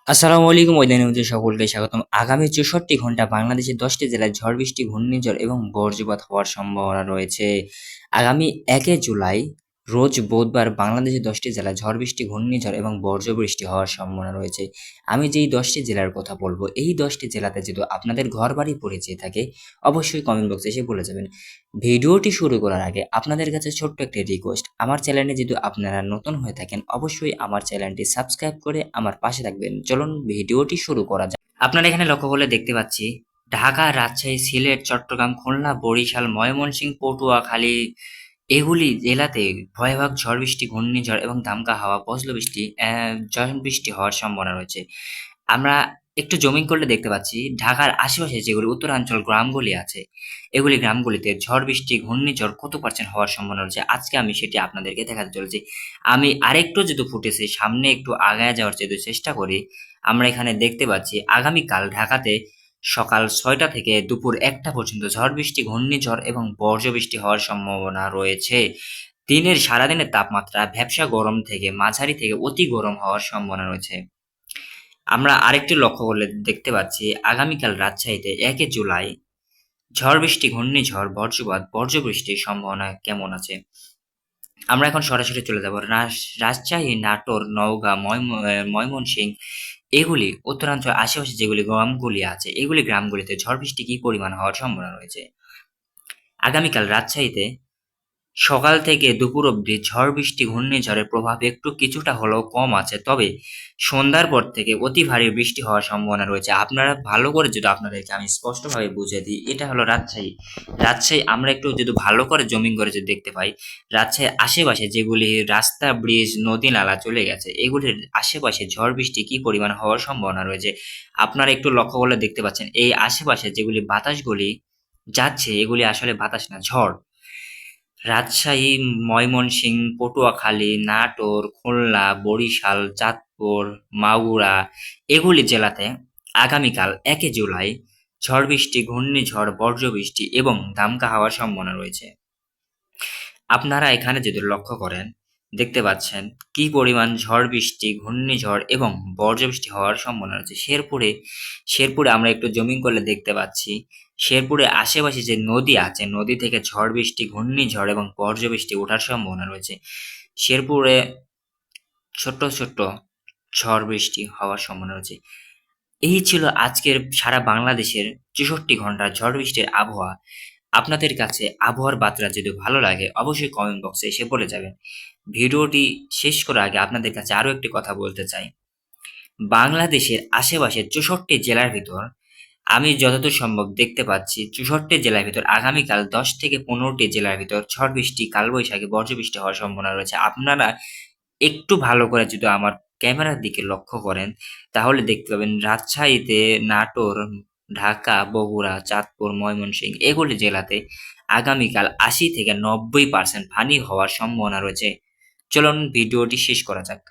আসসালামু আলাইকুম ওইদিনের সকলকে স্বাগতম। আগামী 64 ঘন্টা বাংলাদেশের 10টি জেলায় ঝড় বৃষ্টি, ঘূর্ণিঝড় এবং বজ্রপাত হওয়ার সম্ভাবনা রয়েছে। আগামী 1 জুলাই রোজ বুধবার বাংলাদেশের 10টি জেলায় ঝড় বৃষ্টি, ঘূর্ণিঝড় এবং বজ্রবৃষ্টি হওয়ার সম্ভাবনা রয়েছে। আমি যেই 10টি জেলার কথা বলবো, এই 10টি জেলাতে যদি আপনাদের ঘরবাড়ি পড়ে যেয়ে থাকে, অবশ্যই কমেন্ট বক্সে এসে বলে যাবেন। ভিডিওটি শুরু করার আগে আপনাদের কাছে ছোট্ট একটি রিকোয়েস্ট, আমার চ্যানেলে যদি আপনারা নতুন হয়ে থাকেন অবশ্যই আমার চ্যানেলটি সাবস্ক্রাইব করে আমার পাশে থাকবেন। চলুন ভিডিওটি শুরু করা যাক। আপনারা এখানে লক্ষ্য করলে দেখতে পাচ্ছি ঢাকা, রাজশাহী, সিলেট, চট্টগ্রাম, খুলনা, বরিশাল, ময়মনসিংহ, পটুয়াখালী এগুলি জেলাতে ভয়াবহ ঝড় বৃষ্টি, ঘূর্ণিঝড় এবং দামকা হাওয়া, বজ্রবৃষ্টি, ঝড় বৃষ্টি হওয়ার সম্ভাবনা রয়েছে। আমরা একটু জমিং করলে দেখতে পাচ্ছি ঢাকার আশেপাশে যেগুলি উত্তরাঞ্চল গ্রামগুলি আছে, এগুলি গ্রামগুলিতে ঝড় বৃষ্টি, ঘূর্ণিঝড় কত পার্সেন্ট হওয়ার সম্ভাবনা রয়েছে আজকে আমি সেটি আপনাদেরকে দেখাতে চলেছি। আমি আরেকটু যদি ফুটেছে সামনে একটু আগায় যাওয়ার যদি চেষ্টা করি, আমরা এখানে দেখতে পাচ্ছি আগামীকাল ঢাকাতে সকাল 6টা থেকে দুপুর 1টা পর্যন্ত ঝড় বৃষ্টি, ঘূর্ণিঝড় এবং বজ্রবৃষ্টি হওয়ার সম্ভাবনা রয়েছে। সারাদিনের তাপমাত্রা ভ্যাপসা গরম থেকে মাঝারি থেকে অতি গরম হওয়ার সম্ভাবনা রয়েছে। আমরা আরেকটি লক্ষ্য করলে দেখতে পাচ্ছি আগামীকাল রাজশাহীতে 1 জুলাই ঝড় বৃষ্টি, ঘূর্ণিঝড়, বজ্রপাত, বজ্রবৃষ্টির সম্ভাবনা কেমন আছে। আমরা এখন সরাসরি চলে যাব রাজশাহী, নাটোর, নওগাঁ, ময়মনসিংহ এগুলি উত্তরাঞ্চল আশেপাশে যেগুলি গ্রামগুলি আছে এগুলি গ্রামগুলিতে ঝড় বৃষ্টি কি পরিমাণ হওয়ার সম্ভাবনা রয়েছে। আগামীকাল রাজশাহীতে সকাল থেকে দুপুর অবধি ঝড় বৃষ্টি, ঘূর্ণিঝড়ের প্রভাব একটু কিছুটা হলেও কম আছে, তবে সন্ধ্যার পর থেকে অতি ভারী বৃষ্টি হওয়ার সম্ভাবনা রয়েছে। আপনারা ভালো করে যদি আপনাদেরকে আমি স্পষ্টভাবে বুঝিয়ে দিই, এটা হলো রাজশাহী। রাজশাহী আমরা একটু যদি ভালো করে জমিন করে যদি দেখতে পাই, রাজশাহীর আশেপাশে যেগুলি রাস্তা, ব্রিজ, নদী নালা চলে গেছে এগুলির আশেপাশে ঝড় বৃষ্টি কি পরিমাণ হওয়ার সম্ভাবনা রয়েছে আপনারা একটু লক্ষ্য করলে দেখতে পাচ্ছেন। এই আশেপাশে যেগুলি বাতাসগুলি যাচ্ছে এগুলি আসলে বাতাস না, ঝড়। রাজশাহী, ময়মনসিংহ, পটুয়াখালী, নাটোর, খুলনা, বরিশাল, চাঁদপুর, মাগুরা এগুলি জেলাতে আগামীকাল 1 জুলাই ঝড় বৃষ্টি, ঘূর্ণিঝড়, বজ্রবৃষ্টি এবং দামকা হওয়ার সম্ভাবনা রয়েছে। আপনারা এখানে যদি লক্ষ্য করেন দেখতে পাচ্ছেন কি পরিমাণ ঝড় বৃষ্টি, ঘূর্ণিঝড় এবং বজ্রবৃষ্টি হওয়ার সম্ভাবনা রয়েছে। শেরপুরে আমরা একটু জমিং করলে দেখতে পাচ্ছি শেরপুরের আশেপাশে যে নদী আছে নদী থেকে ঝড় বৃষ্টি, ঘূর্ণিঝড় এবং বজ্রবৃষ্টি ওঠার সম্ভাবনা রয়েছে। শেরপুরে ছোট্ট ছোট্ট ঝড় বৃষ্টি হওয়ার সম্ভাবনা রয়েছে। এই ছিল আজকের সারা বাংলাদেশের 64 ঘন্টার ঝড় বৃষ্টির আবহাওয়া। আপনাদের কাছে আবহাওয়ার বার্তা যদি ভালো লাগে অবশ্যই কমেন্ট বক্সে এসে বলে যাবেন। ভিডিওটি শেষ করার আগে আপনাদের কাছে আরো একটি কথা বলতে চাই। বাংলাদেশের আশেপাশে 64 জেলার ভিতর আমি যতদূর সম্ভব দেখতে পাচ্ছি 64 জেলার ভিতর আগামীকাল 10 থেকে 15টি জেলার ভিতর ঝড় বৃষ্টি, কালবৈশাখী, বজ্রবৃষ্টি হওয়ার সম্ভাবনা রয়েছে। আপনারা একটু ভালো করে যদি আমার ক্যামেরার দিকে লক্ষ্য করেন তাহলে দেখতে পাবেন রাজশাহীতে, নাটোর, ঢাকা, বগুড়া, চাঁদপুর, ময়মনসিংহ এগুলি জেলাতে আগামীকাল 80 থেকে 90% পানি হওয়ার সম্ভাবনা রয়েছে। চলুন ভিডিওটি শেষ করা যাক।